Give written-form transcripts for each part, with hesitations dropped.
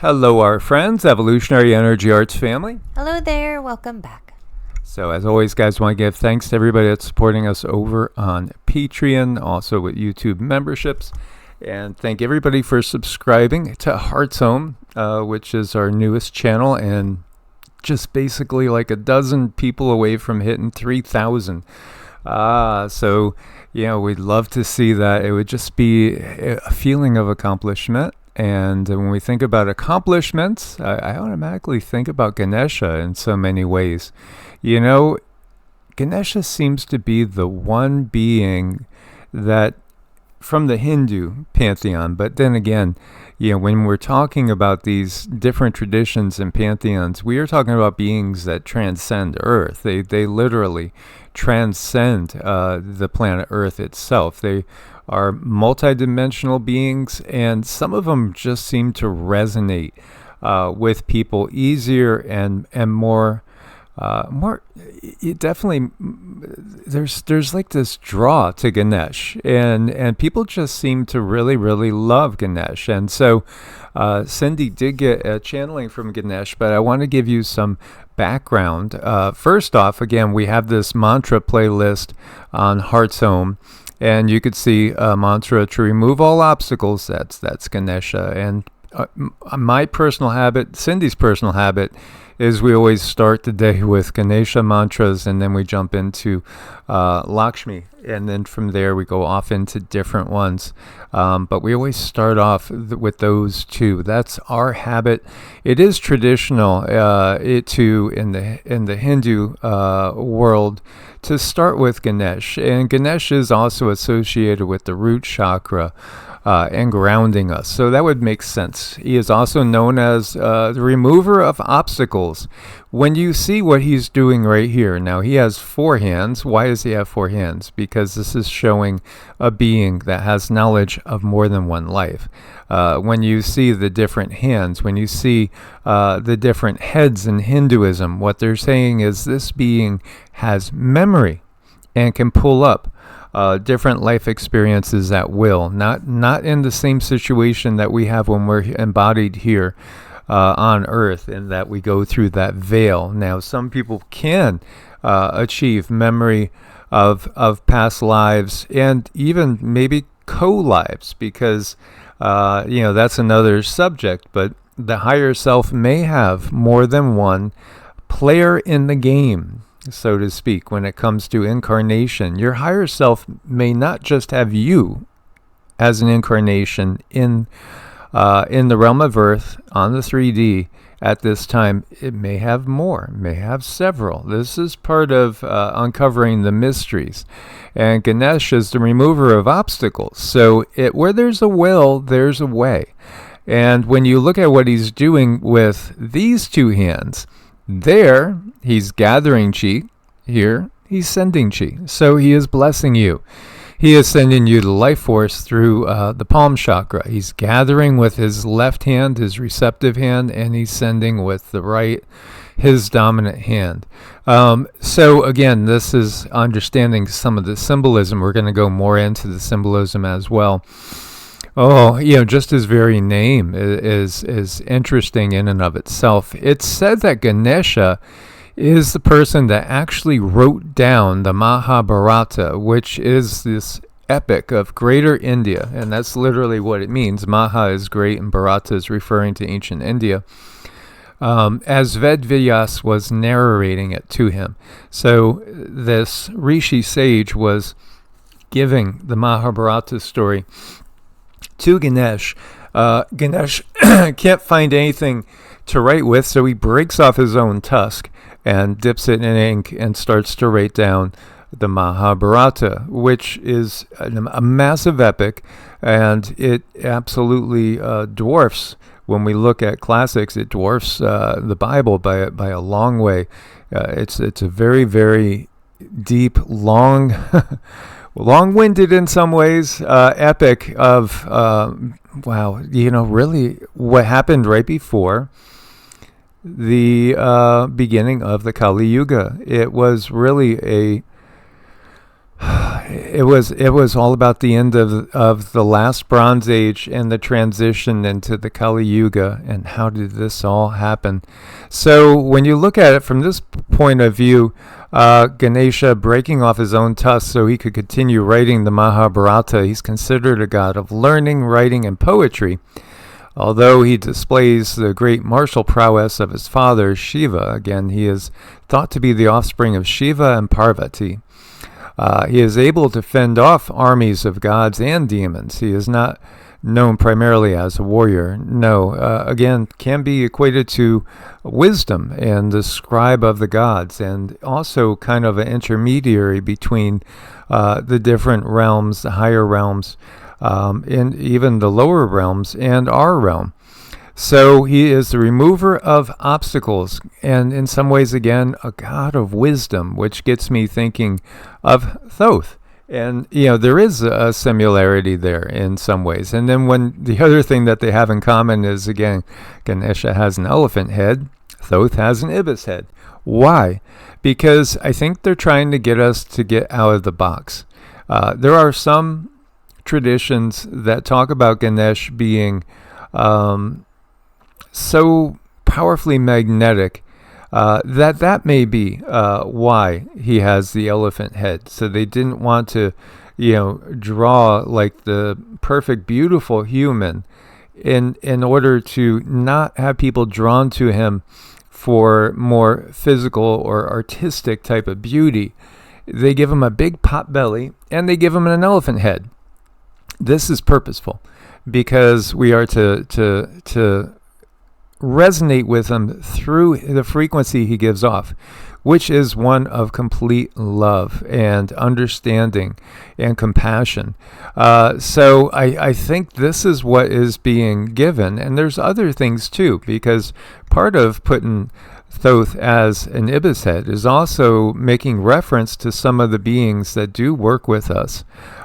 Hello, our friends, Evolutionary Energy Arts family. Hello there, welcome back. So as always, guys, want to give thanks to everybody that's supporting us over on Patreon, also with YouTube memberships. And thank everybody for subscribing to HEEARTS, which is our newest channel, and just basically like a dozen people away from hitting 3,000. So, we'd love to see that. It would just be a feeling of accomplishment. And when we think about accomplishments, I automatically think about Ganesha in so many ways. Ganesha seems to be the one being that, from the Hindu pantheon, but then again, when we're talking about these different traditions and pantheons, we are talking about beings that transcend Earth. They literally transcend the planet Earth itself. They are multidimensional beings, and some of them just seem to resonate with people easier and more. It definitely, there's like this draw to Ganesh, and people just seem to really, really love Ganesh. And so Cindy did get a channeling from Ganesh, but I want to give you some background. First off, again, we have this mantra playlist on HEEARTS, and you could see a mantra to remove all obstacles. That's Ganesha. And my personal habit, Cindy's personal habit, is we always start the day with Ganesha mantras, and then we jump into Lakshmi, and then from there we go off into different ones. But we always start off with those two. That's our habit. It is traditional in the Hindu world to start with Ganesh, and Ganesh is also associated with the root chakra. And grounding us. So that would make sense. He is also known as the remover of obstacles. When you see what he's doing right here, now he has 4 hands. Why does he have 4 hands? Because this is showing a being that has knowledge of more than one life. When you see the different hands, when you see the different heads in Hinduism, what they're saying is this being has memory and can pull up different life experiences at will, not in the same situation that we have when we're embodied here on Earth, in that we go through that veil. Now, some people can achieve memory of past lives and even maybe co-lives, because that's another subject. But the higher self may have more than one player in the game, so to speak. When it comes to incarnation, your higher self may not just have you as an incarnation in the realm of Earth on the 3D at this time. It may have more, may have several. This is part of uncovering the mysteries. And Ganesh is the remover of obstacles. So where there's a will, there's a way. And when you look at what he's doing with these 2 hands, there, he's gathering chi. Here, he's sending chi. So he is blessing you. He is sending you the life force through the palm chakra. He's gathering with his left hand, his receptive hand, and he's sending with the right, his dominant hand. So again, this is understanding some of the symbolism. We're going to go more into the symbolism as well. Just his very name is interesting in and of itself. It's said that Ganesha is the person that actually wrote down the Mahabharata, which is this epic of Greater India, and that's literally what it means. Maha is great, and Bharata is referring to ancient India. As Ved-Vyas was narrating it to him. So this Rishi sage was giving the Mahabharata story to Ganesh. Ganesh can't find anything to write with, so he breaks off his own tusk and dips it in ink and starts to write down the Mahabharata, which is a massive epic, and it absolutely dwarfs, when we look at classics, it dwarfs the Bible by a long way. It's a very, very deep, long, long-winded in some ways, epic of, really what happened right before the beginning of the Kali Yuga. It was really It was all about the end of the last Bronze Age and the transition into the Kali Yuga, and how did this all happen? So when you look at it from this point of view, Ganesha breaking off his own tusks so he could continue writing the Mahabharata, he's considered a god of learning, writing, and poetry. Although he displays the great martial prowess of his father, Shiva, again, he is thought to be the offspring of Shiva and Parvati. He is able to fend off armies of gods and demons. He is not known primarily as a warrior. No, again, can be equated to wisdom and the scribe of the gods, and also kind of an intermediary between the different realms, the higher realms, and even the lower realms and our realm. So he is the remover of obstacles, and in some ways, again, a god of wisdom, which gets me thinking of Thoth. And, there is a similarity there in some ways. And then when the other thing that they have in common is, again, Ganesha has an elephant head, Thoth has an ibis head. Why? Because I think they're trying to get us to get out of the box. There are some traditions that talk about Ganesh being so powerfully magnetic that may be why he has the elephant head. So they didn't want to, draw like the perfect, beautiful human in order to not have people drawn to him for more physical or artistic type of beauty. They give him a big pot belly and they give him an elephant head. This is purposeful because we are to resonate with him through the frequency he gives off, which is one of complete love and understanding and compassion. So I think this is what is being given. And there's other things too, because part of putting Thoth as an ibis head is also making reference to some of the beings that do work with us,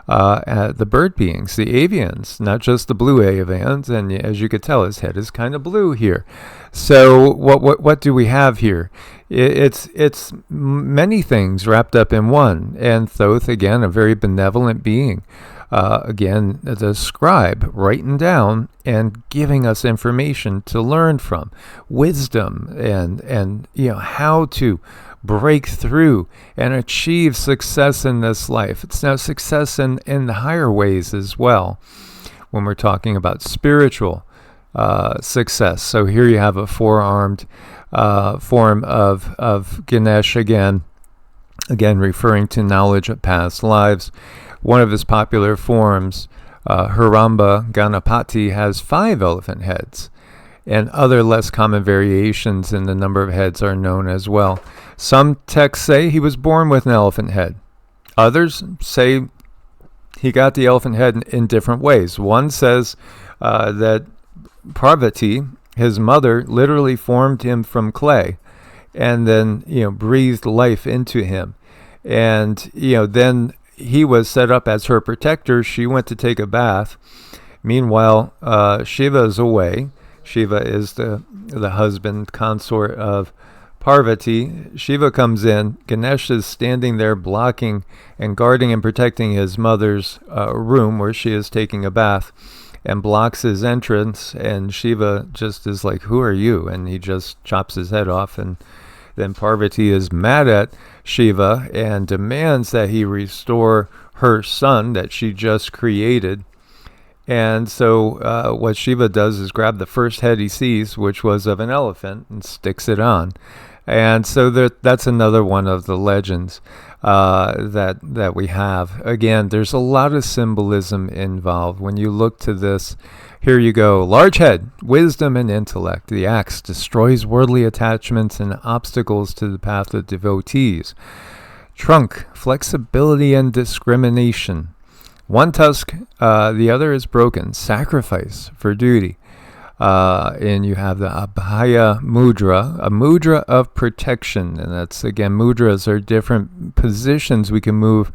the bird beings, the avians, not just the blue avians. And as you could tell, his head is kind of blue here. So what do we have here? It's many things wrapped up in one. And Thoth, again, a very benevolent being. Again, the scribe, writing down and giving us information to learn from, wisdom, and how to break through and achieve success in this life. It's now success in the higher ways as well, when we're talking about spiritual success. So here you have a four-armed form of Ganesh again referring to knowledge of past lives. One of his popular forms, Hiramba Ganapati, has 5 elephant heads, and other less common variations in the number of heads are known as well. Some texts say he was born with an elephant head. Others say he got the elephant head in different ways. One says that Parvati, his mother, literally formed him from clay and then breathed life into him. And then he was set up as her protector. She went to take a bath. Meanwhile, Shiva is away. Shiva is the husband, consort of Parvati. Shiva comes in. Ganesh is standing there blocking and guarding and protecting his mother's room where she is taking a bath, and blocks his entrance. And Shiva just is like, "Who are you?" And he just chops his head off. And then Parvati is mad at Shiva and demands that he restore her son that she just created. And so what Shiva does is grab the first head he sees, which was of an elephant, and sticks it on. And so that's another one of the legends that we have. Again, there's a lot of symbolism involved. When you look to this, here you go. Large head, wisdom and intellect. The axe destroys worldly attachments and obstacles to the path of devotees. Trunk, flexibility and discrimination. One tusk, the other is broken. Sacrifice for duty. And you have the Abhaya Mudra, a mudra of protection. And that's, again, mudras are different positions we can move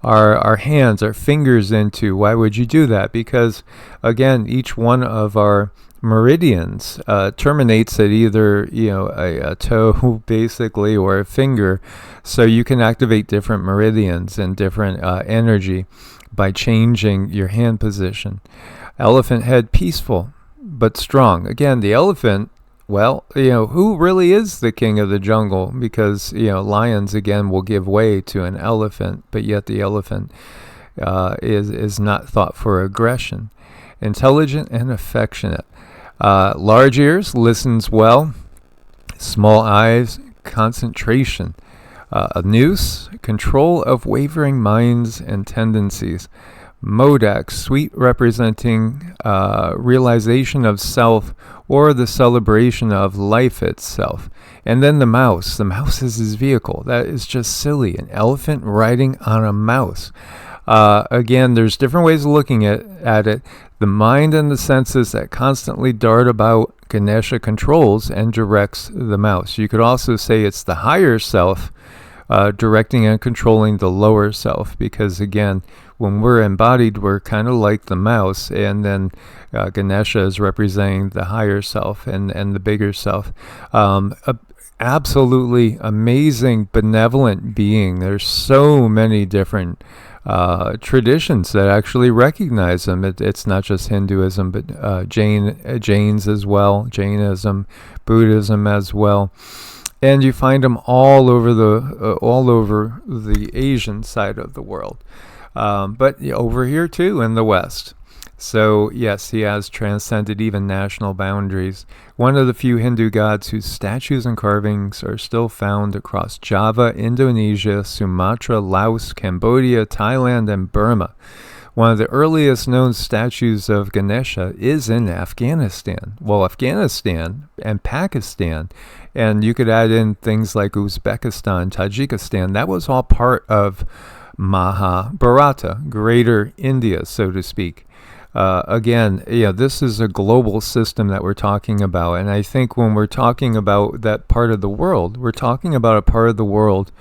our hands, our fingers into. Why would you do that? Because, again, each one of our meridians terminates at either a toe basically or a finger, so you can activate different meridians and different energy by changing your hand position. Elephant head, peaceful but strong. Again, the elephant, well, who really is the king of the jungle? Because lions again will give way to an elephant, but yet the elephant is not thought for aggression. Intelligent and affectionate. Large ears, listens well. Small eyes, concentration. A noose, control of wavering minds and tendencies. Modak, sweet, representing realization of self or the celebration of life itself. And then the mouse. The mouse is his vehicle. That is just silly. An elephant riding on a mouse. Again, there's different ways of looking at it. The mind and the senses that constantly dart about, Ganesha controls and directs the mouse. You could also say it's the higher self directing and controlling the lower self, because again, when we're embodied, we're kind of like the mouse, and then Ganesha is representing the higher self and the bigger self. Absolutely amazing, benevolent being. There's so many different traditions that actually recognize them. It's not just Hinduism, but Jains as well, Jainism, Buddhism as well, and you find them all over the Asian side of the world, but over here too in the West. So yes, he has transcended even national boundaries. One of the few Hindu gods whose statues and carvings are still found across Java, Indonesia, Sumatra, Laos, Cambodia, Thailand, and Burma. One of the earliest known statues of Ganesha is in Afghanistan. Well, Afghanistan and Pakistan, and you could add in things like Uzbekistan, Tajikistan. That was all part of Mahabharata, Greater India, so to speak. Again, this is a global system that we're talking about. And I think when we're talking about that part of the world, we're talking about a part of the world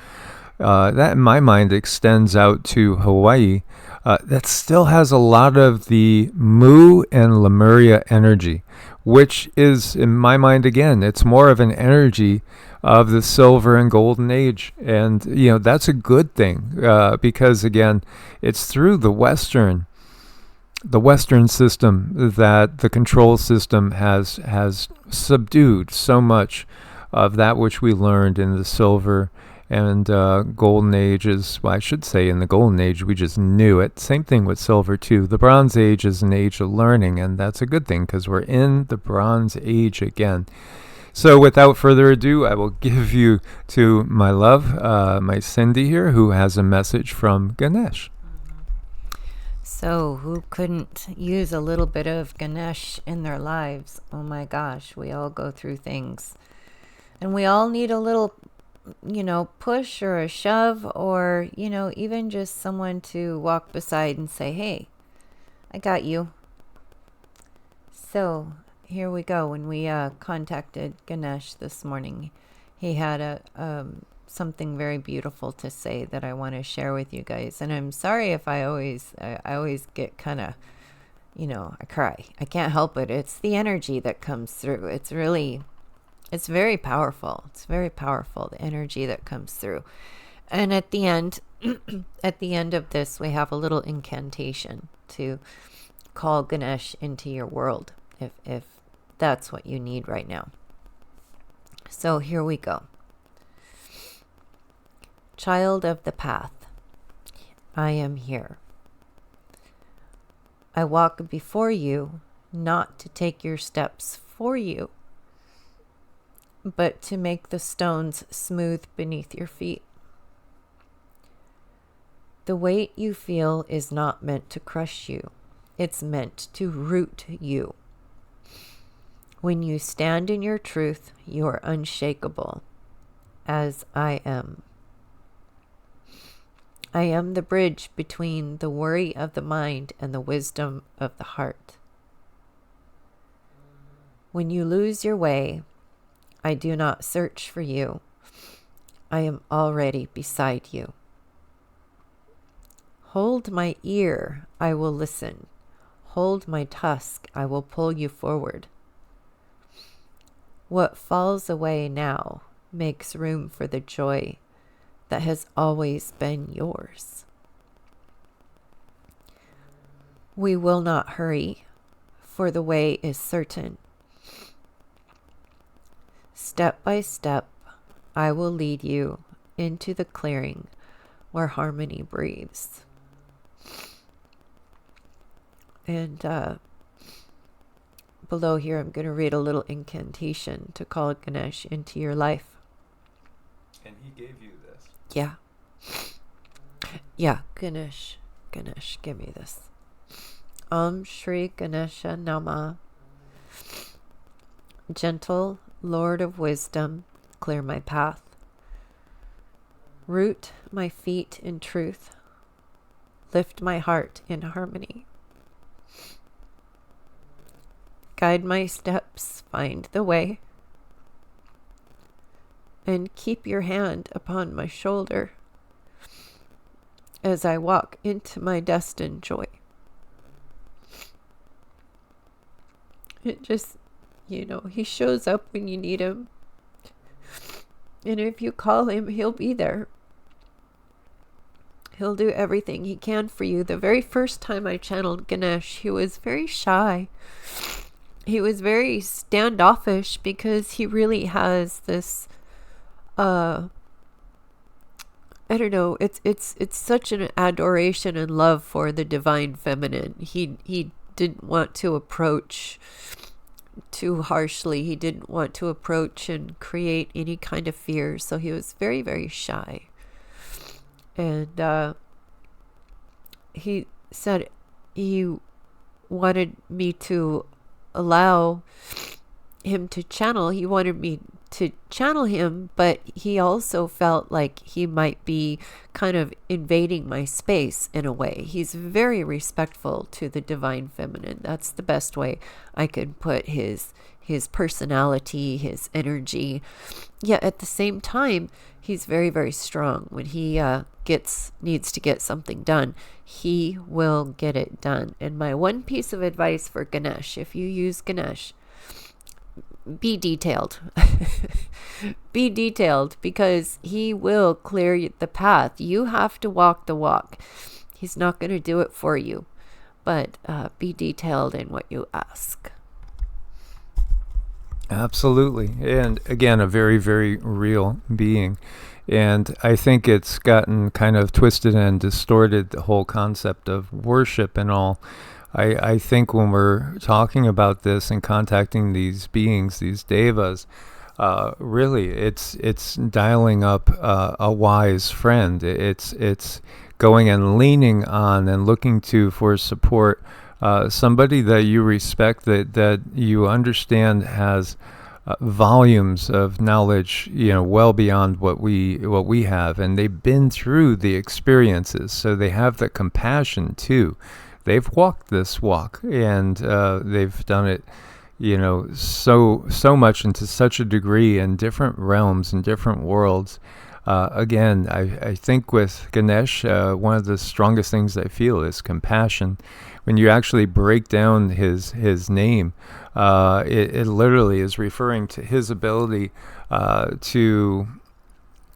that in my mind extends out to Hawaii, that still has a lot of the Mu and Lemuria energy, which is, in my mind, again, it's more of an energy of the silver and golden age. And, that's a good thing, because again, it's through the Western system that the control system has subdued so much of that which we learned in the silver and golden ages. Well, I should say in the golden age we just knew it. Same thing with silver too. The bronze age is an age of learning, and that's a good thing because we're in the bronze age again. So without further ado, I will give you to my love, my Cindy here, who has a message from Ganesh. So who couldn't use a little bit of Ganesh in their lives? Oh my gosh, we all go through things. And we all need a little, push or a shove, or, even just someone to walk beside and say, hey, I got you. So here we go. When we contacted Ganesh this morning, he had something very beautiful to say that I want to share with you guys. And I'm sorry if I always get kind of, I cry. I can't help it. It's the energy that comes through. It's very powerful. It's very powerful, the energy that comes through. And at the end, of this, we have a little incantation to call Ganesh into your world, if that's what you need right now. So here we go. Child of the path, I am here. I walk before you, not to take your steps for you, but to make the stones smooth beneath your feet. The weight you feel is not meant to crush you. It's meant to root you. When you stand in your truth, you are unshakable, as I am. I am the bridge between the worry of the mind and the wisdom of the heart. When you lose your way, I do not search for you. I am already beside you. Hold my ear, I will listen. Hold my tusk, I will pull you forward. What falls away now makes room for the joy that has always been yours. We will not hurry, for the way is certain. Step by step, I will lead you into the clearing where harmony breathes. And below here, I'm going to read a little incantation to call Ganesh into your life. And he gave you this. Yeah. Yeah, Ganesh, give me this. Sri Ganeshaya Namah. Gentle Lord of Wisdom, clear my path. Root my feet in truth. Lift my heart in harmony. Guide my steps, find the way. And keep your hand upon my shoulder as I walk into my destined joy. It just, he shows up when you need him. And if you call him, he'll be there. He'll do everything he can for you. The very first time I channeled Ganesh, he was very shy. He was very standoffish because he really has this, I don't know, it's such an adoration and love for the divine feminine. He didn't want to approach too harshly. He didn't want to approach and create any kind of fear. So he was very, very shy. And he said he wanted me to allow him to channel. He wanted me to channel him, but he also felt like he might be kind of invading my space in a way. He's very respectful to the divine feminine. That's the best way I could put his personality, his energy. Yeah, at the same time, he's very, very strong. When he needs to get something done, he will get it done. And my one piece of advice for Ganesh, if you use Ganesh, be detailed. Be detailed, because he will clear the path. You have to walk the walk. He's not going to do it for you, but be detailed in what you ask. Absolutely. And again, a very, very real being. And I think it's gotten kind of twisted and distorted, the whole concept of worship and all. I think when we're talking about this and contacting these beings, these devas, really it's dialing up a wise friend. It's going and leaning on and looking to for support, somebody that you respect, that you understand has volumes of knowledge, well beyond what we have, and they've been through the experiences, so they have the compassion too. They've walked this walk, and they've done it, so much and to such a degree in different realms and different worlds. Again, I think with Ganesh, one of the strongest things I feel is compassion. When you actually break down his name, it literally is referring to his ability to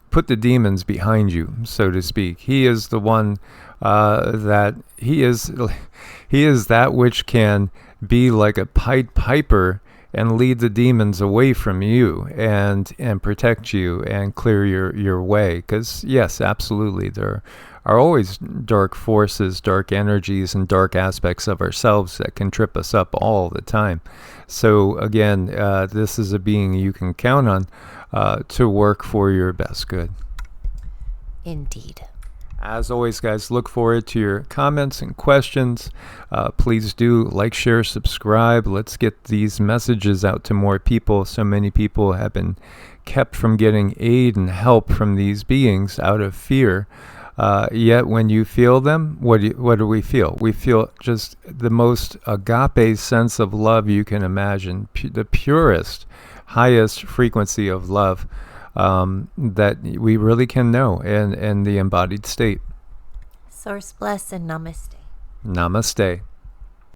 put the demons behind you, so to speak. He is the one that he is that which can be like a Pied Piper and lead the demons away from you and protect you and clear your way. Because yes, absolutely, there are always dark forces, dark energies, and dark aspects of ourselves that can trip us up all the time. So again, this is a being you can count on to work for your best good. Indeed. As always, guys, look forward to your comments and questions. Please do like, share, subscribe. Let's get these messages out to more people. So many people have been kept from getting aid and help from these beings out of fear. Yet when you feel them, what do we feel? We feel just the most agape sense of love you can imagine, the purest, highest frequency of love that we really can know in the embodied state. Source bless and namaste. Namaste.